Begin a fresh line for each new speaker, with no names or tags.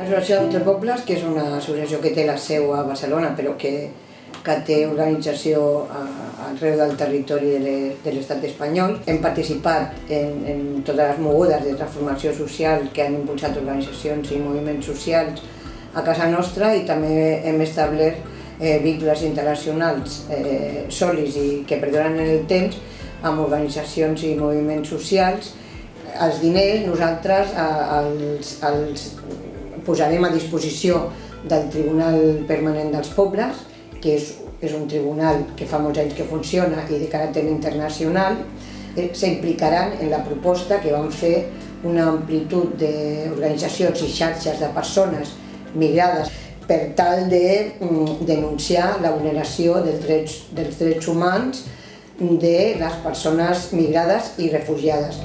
Associació d'Entre Pobles, que és una associació que té la seu a Barcelona, però que té organització arreu del territori de l'estat espanyol. Hem participat en totes les mogudes de transformació social que han impulsat organitzacions i moviments socials a casa nostra, i també hem establert vincles internacionals sòlids i que perduren en el temps amb organitzacions i moviments socials. Els diners nosaltres els posarem a disposició del Tribunal Permanent dels Pobles, que és un tribunal que fa molts anys que funciona i de caràcter internacional. S'implicaran en la proposta que van fer una amplitud d'organitzacions i xarxes de persones migrades per tal de denunciar la vulneració dels drets humans de les persones migrades i refugiades.